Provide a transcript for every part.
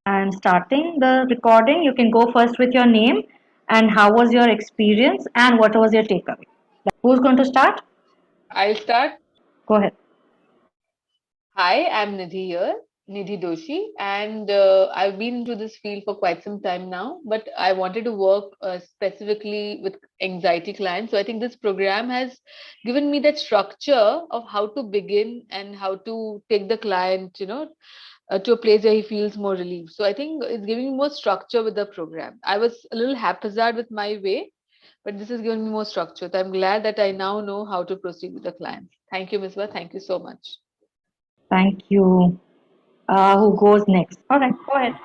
I'm starting the recording. You can go first with your name and how was your experience and what was your takeaway. Who's going to start? I'll start. Go ahead. Hi, I'm Nidhi here, Nidhi Doshi, and I've been into this field for quite some time now, but I wanted to work specifically with anxiety clients. So I think this program has given me that structure of how to begin and how to take the client, to a place where he feels more relief. So I think it's giving me more structure with the program. I was a little haphazard with my way, but this has given me more structure. So I'm glad that I now know how to proceed with the clients. Thank you, Misbah. Thank you so much. Thank you. Who goes next? All right, go ahead.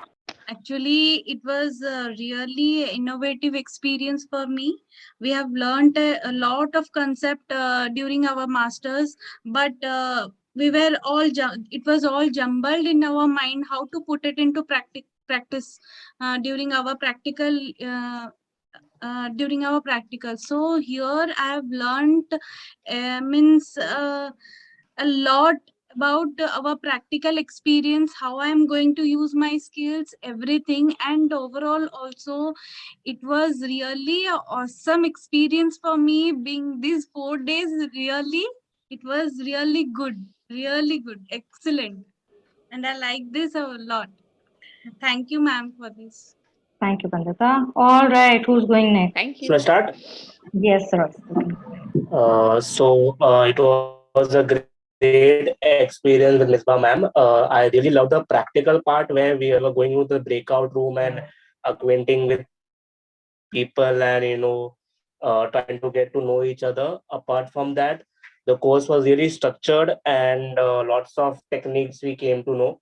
Actually, it was a really innovative experience for me. We have learned a lot of concept during our masters, but we were all it was all jumbled in our mind how to put it into practice during our practical. During our practical, so here I have learned means a lot about our practical experience, how I am going to use my skills, everything. And overall also it was really a awesome experience for me. Being these 4 days, really it was really good, excellent, and I like this a lot. Thank you, ma'am, for this. Thank you, Bandita. All right, who's going next? Thank So I you. start. Yes, Roy. It was a great experience with Misbah ma'am. I really love the practical part where we were going into the breakout room and acquainting with people and trying to get to know each other. Apart from that, the course was really structured and lots of techniques we came to know.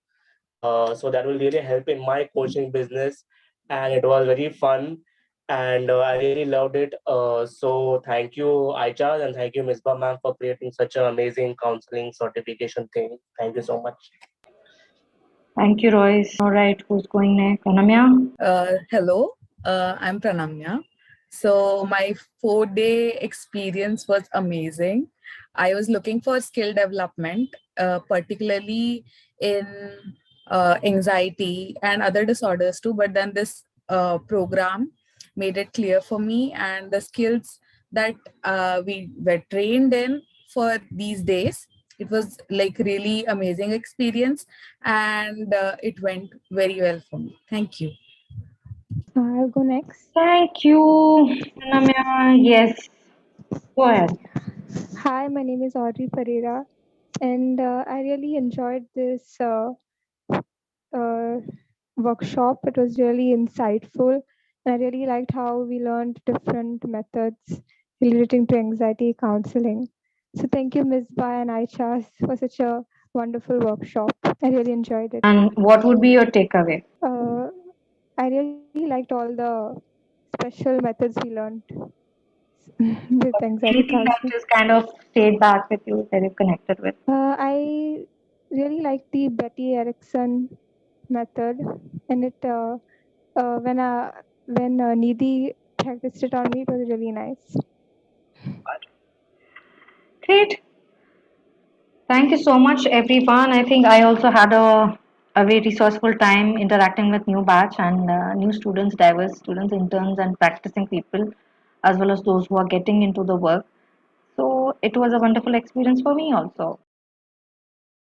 So that will really help in my coaching business, and it was very fun, and I really loved it. So thank you, Ichars, and thank you, Misbah ma'am, for creating such an amazing counseling certification thing. Thank you so much. Thank you, Royce. All right, who's going next? Anamya? Hello, I'm Pranamya. So, my 4 day experience was amazing. I was looking for skill development, particularly in anxiety and other disorders too. But then this program made it clear for me, and the skills that we were trained in for these days. It was like really amazing experience, and it went very well for me. Thank you. I'll go next. Thank you, Anamya. Yes, go ahead. Hi, my name is Audrey Pereira, and I really enjoyed this uh, workshop. It was really insightful, and I really liked how we learned different methods relating to anxiety counseling. So, thank you, Ms. Bai and Aichas, for such a wonderful workshop. I really enjoyed it. And what would be your takeaway? I really liked all the special methods we learned with anxiety Anything that counseling. just kind of stayed back with you that you connected with? I really like the Betty Erickson method, and it when Nidhi practiced it on me, it was really nice. Great. Thank you so much, everyone. I think I also had a very resourceful time interacting with new batch and new students, diverse students, interns, and practicing people, as well as those who are getting into the work. So it was a wonderful experience for me also.